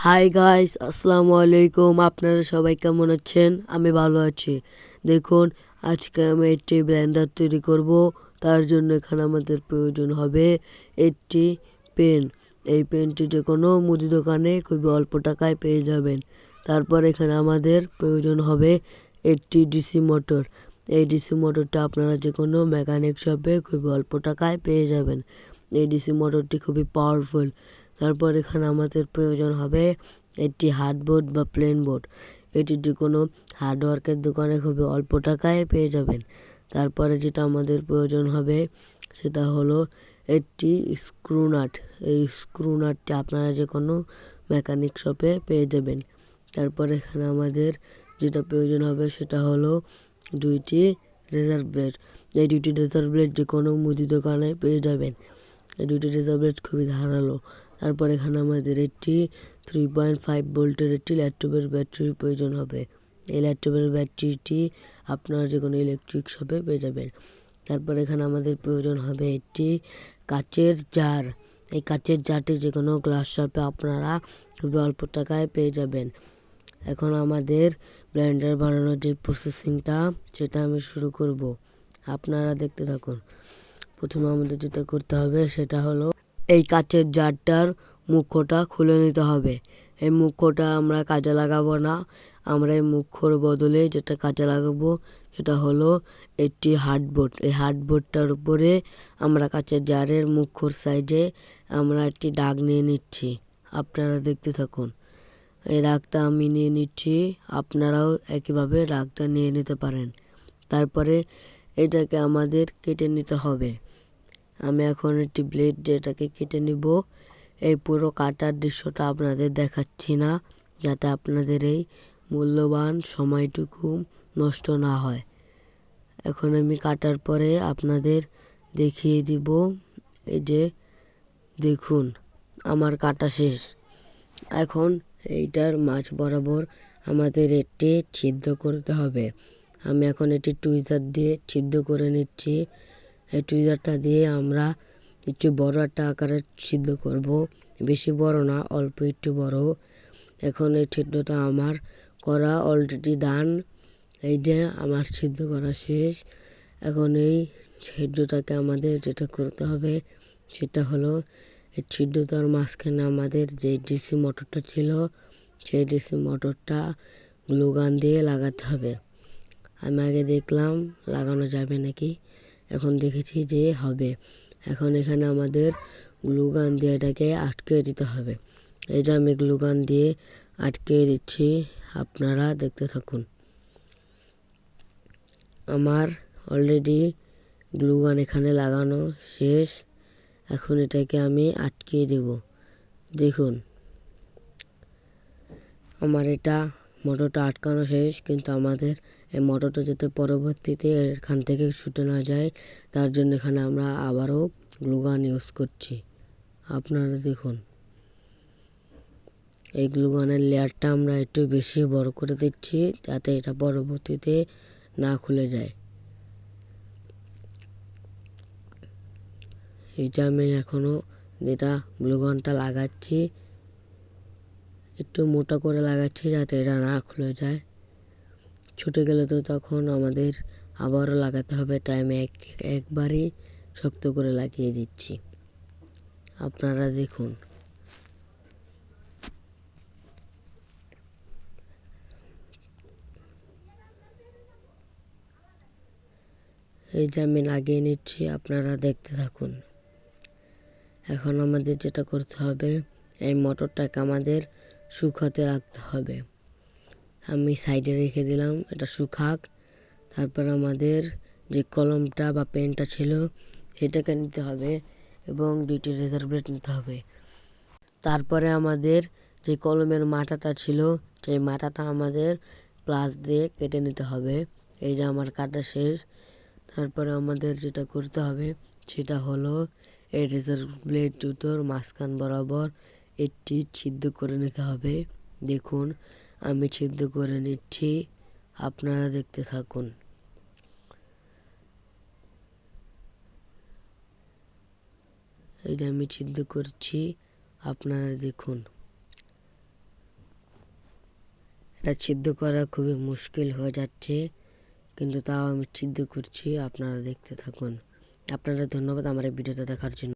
Hi guys, আসসালামু আলাইকুম। আপনারা সবাই কেমন আছেন? আমি ভালো আছি। দেখুন, আজকে আমি একটি ব্লেন্ডার তৈরি করব। তার জন্য এখানে আমাদের প্রয়োজন হবে একটি পেন। এই পেনটি যে কোনো মুদি দোকানে খুবই অল্প টাকায় পেয়ে যাবেন। তারপর এখানে আমাদের প্রয়োজন হবে একটি ডিসি মোটর। এই ডিসি মোটরটা আপনারা যে কোনো মেকানিক শপে খুবই অল্প টাকায় পেয়ে যাবেন। এই ডিসি মোটরটি খুবই পাওয়ারফুল। তারপর এখানে আমাদের প্রয়োজন হবে একটি হার্ডবোর্ড বা প্লেন বোর্ড। এটি যে কোনো হার্ডওয়ার্কের দোকানে খুবই অল্প টাকায় পেয়ে যাবেন। তারপরে যেটা আমাদের প্রয়োজন হবে সেটা হলো একটি স্ক্রু নাট। এই স্ক্রু নাটটি আপনারা যে কোনো মেকানিক শপে পেয়ে যাবেন। তারপর এখানে আমাদের যেটা প্রয়োজন হবে সেটা হলো দুইটি রেজার ব্লেড। এই দুইটি রেজার ব্লেড যে কোনো মুদি দোকানে পেয়ে যাবেন। এই দুইটি রেজার ব্লেড খুবই ধারালো। তারপর এখানে আমাদের একটি 3.5 ভোল্টের একটি ল্যাপটপের ব্যাটারির প্রয়োজন হবে। এই ল্যাপটপের ব্যাটারিটি আপনারা যে কোনো ইলেকট্রিক শপে পেয়ে যাবেন। তারপর এখানে আমাদের প্রয়োজন হবে একটি কাচের জার। এই কাচের জারটি যে কোনো গ্লাস শপে আপনারা খুবই অল্প টাকায় পেয়ে যাবেন। এখন আমাদের ব্লেন্ডার বানানোর যে প্রসেসিংটা সেটা আমি শুরু করব। আপনারা দেখতে থাকুন। প্রথমে আমাদের যেটা করতে হবে সেটা হলো এই কাচের জারটার মুখ্যটা খুলে নিতে হবে। এই মুখ্যটা আমরা কাজে লাগাবো না। আমরা এই মুখ্যর বদলে যেটা কাজে লাগাবো সেটা হলো একটি হার্ডবোর্ড। এই হার্ডবোর্ডটার উপরে আমরা কাচের জারের মুখ্যর সাইডে আমরা একটি দাগ নিয়ে নিচ্ছি। আপনারা দেখতে থাকুন। এই দাগটা আমি নিয়ে নিচ্ছি, আপনারাও একইভাবে দাগটা নিয়ে নিতে পারেন। তারপরে এটাকে আমাদের কেটে নিতে হবে। আমি এখন একটি ব্লেড দিয়ে এটাকে কেটে নিব। এই পুরো কাটার দৃশ্যটা আপনাদের দেখাচ্ছি না, যাতে আপনাদের এই মূল্যবান সময়টুকু নষ্ট না হয়। এখন আমি কাটার পরে আপনাদের দেখিয়ে দিব। এই যে দেখুন, আমার কাটা শেষ। এখন এইটার মাঝ বরাবর আমাদের একটি ছিদ্র করতে হবে। আমি এখন এটি টুইজার দিয়ে ছিদ্র করে নিচ্ছি। এই টুইজারটা দিয়ে আমরা একটু বড় একটা আকারের ছিদ্র করব। বেশি বড় না, অল্প একটু বড়। এখন এই ছিদ্রটা আমার করা অলরেডি ডান। এই যে আমার ছিদ্র করা শেষ। এখন এই ছিদ্রটাকে আমাদের যেটা করতে হবে সেটা হলো এই ছিদ্রটার মাঝখানে আমাদের যে ডিসি মোটরটা ছিল সেই ডিসি মোটরটা গ্লু গান দিয়ে লাগাতে হবে। আমি আগে দেখলাম লাগানো যাবে নাকি, এখন দেখেছি যে হবে। এখন এখানে আমাদের গ্লু গান দিয়ে এটাকে আটকে দিতে হবে। এই যে আমি গ্লু গান দিয়ে আটকে দিচ্ছি, আপনারা দেখতে থাকুন। আমার অলরেডি গ্লু গান এখানে লাগানো শেষ। এখন এটাকে আমি আটকে দেব। দেখুন, আমার এটা মোটরটা আটকানো শেষ, কিন্তু আমাদের এই মোটরটা যাতে পরবর্তীতে এখান থেকে ছুটে না যায় তার জন্য এখানে আমরা আবারও গ্লু গান ইউজ করছি। আপনারা দেখুন, এই গ্লু গানের লেয়ারটা আমরা একটু বেশি বড় করে দিচ্ছি যাতে এটা পরবর্তীতে না খুলে যায়। এইটা আমি এখনও যেটা গ্লু গানটা লাগাচ্ছি একটু মোটা করে লাগাচ্ছি যাতে এটা না খুলে যায়। ছুটে গেলে তো তখন আমাদের আবারও লাগাতে হবে। তাই আমি একবারই শক্ত করে লাগিয়ে দিচ্ছি। আপনারা দেখুন, এই যে আমি লাগিয়ে নিচ্ছি, আপনারা দেখতে থাকুন। এখন আমাদের যেটা করতে হবে এই মোটরটাকে আমাদের শুকাতে রাখতে হবে। আমি সাইডে রেখে দিলাম, এটা শুকাক। তারপর আমাদের যে কলমটা বা পেনটা ছিল সেটাকে নিতে হবে এবং দুইটি রেজার ব্লেড নিতে হবে। তারপরে আমাদের যে কলমের মাথাটা ছিল সেই মাথাটা আমাদের প্লাস দিয়ে কেটে নিতে হবে। এই যে আমার কাটা শেষ। তারপরে আমাদের যেটা করতে হবে সেটা হলো এই রেজার ব্লেড দুটোর মাঝখান বরাবর একটি ছিদ্র করে নিতে হবে। দেখুন, আমি ছিদ্র করে নিচ্ছি, আপনারা দেখতে থাকুন। এই যে আমি ছিদ্র করছি, আপনারা দেখুন। এটা সিদ্ধ করা খুবই মুশকিল হয়ে যাচ্ছে, কিন্তু তাও আমি সিদ্ধ করছি। আপনারা দেখতে থাকুন। আপনারা ধন্যবাদ আমার এই ভিডিওটা দেখার জন্য।